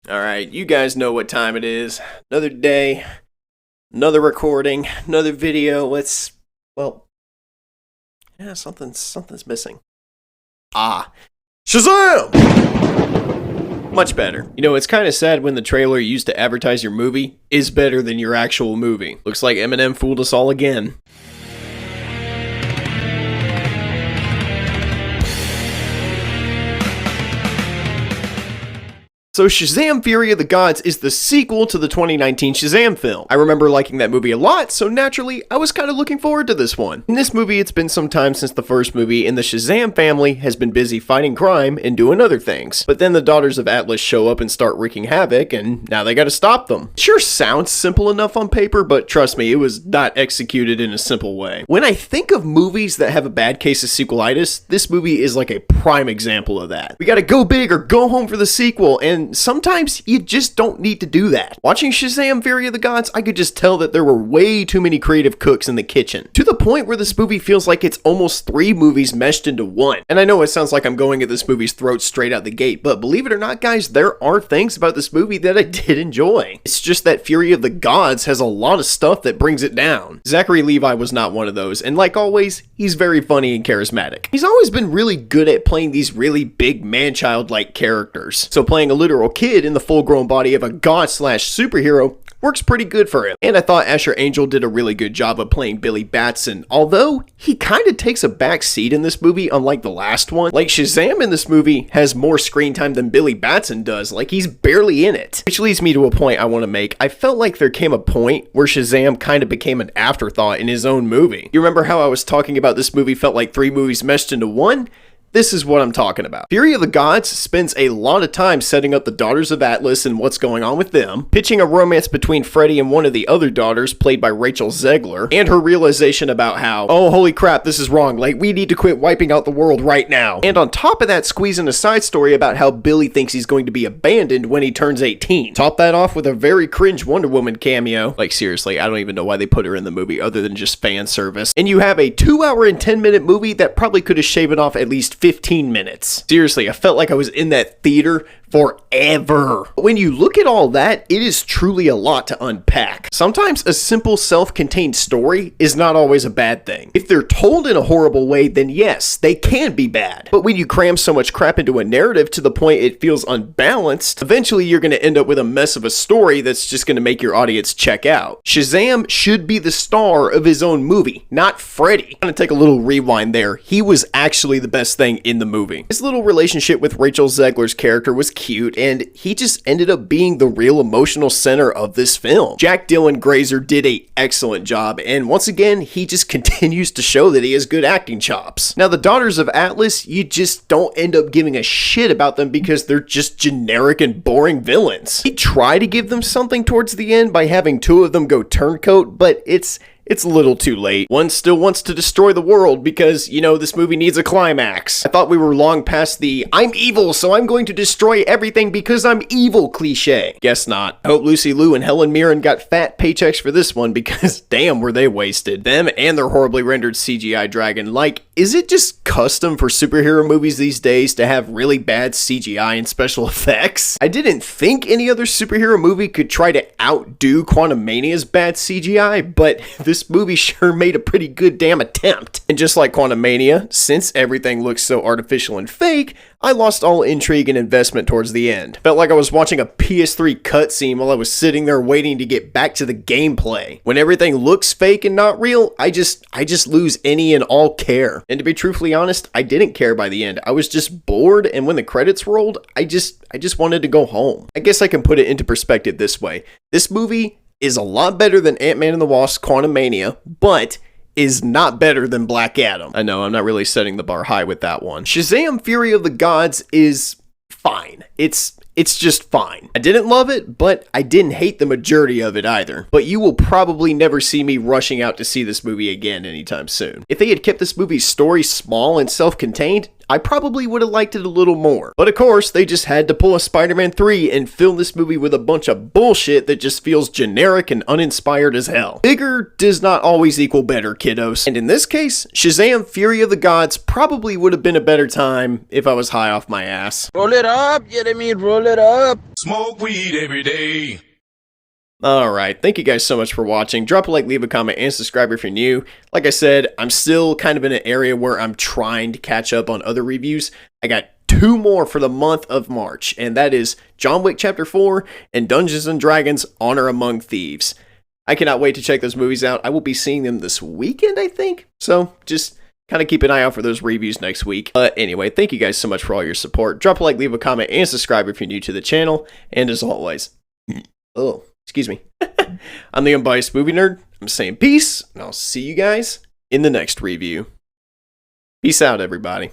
Alright, you guys know what time it is. Another day, another recording, another video. Something's missing. Shazam! Much better. You know, it's kind of sad when the trailer you used to advertise your movie is better than your actual movie. Looks like Eminem fooled us all again. So Shazam! Fury of the Gods is the sequel to the 2019 Shazam film. I remember liking that movie a lot, so naturally, I was kind of looking forward to this one. In this movie, it's been some time since the first movie, and the Shazam family has been busy fighting crime and doing other things. But then the Daughters of Atlas show up and start wreaking havoc, and now they gotta stop them. It sure sounds simple enough on paper, but trust me, it was not executed in a simple way. When I think of movies that have a bad case of sequelitis, this movie is like a prime example of that. We gotta go big or go home for the sequel, and sometimes you just don't need to do that. Watching Shazam! Fury of the Gods, I could just tell that there were way too many creative cooks in the kitchen, to the point where this movie feels like it's almost 3 movies meshed into one. And I know it sounds like I'm going at this movie's throat straight out the gate, but believe it or not, guys, there are things about this movie that I did enjoy. It's just that Fury of the Gods has a lot of stuff that brings it down. Zachary Levi was not one of those, and like always, he's very funny and charismatic. He's always been really good at playing these really big man-child-like characters, so playing a literal kid in the full-grown body of a god/superhero works pretty good for him. And I thought Asher Angel did a really good job of playing Billy Batson, although he kind of takes a back seat in this movie unlike the last one. Like, Shazam in this movie has more screen time than Billy Batson does, like he's barely in it. Which leads me to a point I want to make. I felt like there came a point where Shazam kind of became an afterthought in his own movie. You remember how I was talking about this movie felt like 3 movies meshed into one? This is what I'm talking about. Fury of the Gods spends a lot of time setting up the Daughters of Atlas and what's going on with them, pitching a romance between Freddy and one of the other daughters, played by Rachel Zegler, and her realization about how, oh, holy crap, this is wrong, like, we need to quit wiping out the world right now. And on top of that, squeeze in a side story about how Billy thinks he's going to be abandoned when he turns 18. Top that off with a very cringe Wonder Woman cameo. Like, seriously, I don't even know why they put her in the movie other than just fan service. And you have a 2-hour and 10-minute movie that probably could have shaven off at least 15 minutes. Seriously, I felt like I was in that theater forever. When you look at all that, it is truly a lot to unpack. Sometimes a simple self-contained story is not always a bad thing. If they're told in a horrible way, then yes, they can be bad. But when you cram so much crap into a narrative to the point it feels unbalanced, eventually you're going to end up with a mess of a story that's just going to make your audience check out. Shazam should be the star of his own movie, not Freddy. I'm going to take a little rewind there. He was actually the best thing in the movie. His little relationship with Rachel Zegler's character was cute, and he just ended up being the real emotional center of this film. Jack Dylan Grazer did an excellent job, and once again, he just continues to show that he has good acting chops. Now, the Daughters of Atlas, you just don't end up giving a shit about them because they're just generic and boring villains. He tried to give them something towards the end by having 2 of them go turncoat, but it's a little too late. One still wants to destroy the world because, you know, this movie needs a climax. I thought we were long past the I'm evil, so I'm going to destroy everything because I'm evil cliche. Guess not. I hope Lucy Liu and Helen Mirren got fat paychecks for this one because damn were they wasted. Them and their horribly rendered CGI dragon. Like, is it just custom for superhero movies these days to have really bad CGI and special effects? I didn't think any other superhero movie could try to outdo Quantumania's bad CGI, but this movie sure made a pretty good damn attempt. And just like Quantumania, since everything looks so artificial and fake, I lost all intrigue and investment towards the end. Felt like I was watching a PS3 cutscene while I was sitting there waiting to get back to the gameplay. When everything looks fake and not real, I just lose any and all care. And to be truthfully honest, I didn't care by the end. I was just bored, and when the credits rolled, I just wanted to go home. I guess I can put it into perspective this way. This movie is a lot better than Ant-Man and the Wasp: Quantumania, but is not better than Black Adam. I know, I'm not really setting the bar high with that one. Shazam! Fury of the Gods is fine. It's just fine. I didn't love it, but I didn't hate the majority of it either. But you will probably never see me rushing out to see this movie again anytime soon. If they had kept this movie's story small and self-contained, I probably would have liked it a little more. But of course, they just had to pull a Spider-Man 3 and fill this movie with a bunch of bullshit that just feels generic and uninspired as hell. Bigger does not always equal better, kiddos. And in this case, Shazam! Fury of the Gods probably would have been a better time if I was high off my ass. Roll it up, yeah, I mean, roll it up. Smoke weed every day. Alright, thank you guys so much for watching. Drop a like, leave a comment, and subscribe if you're new. Like I said, I'm still kind of in an area where I'm trying to catch up on other reviews. I got 2 more for the month of March, and that is John Wick Chapter 4 and Dungeons & Dragons Honor Among Thieves. I cannot wait to check those movies out. I will be seeing them this weekend, I think. So, just kind of keep an eye out for those reviews next week. But anyway, thank you guys so much for all your support. Drop a like, leave a comment, and subscribe if you're new to the channel. And as always, excuse me. I'm the Unbiased Movie Nerd. I'm saying peace, and I'll see you guys in the next review. Peace out, everybody.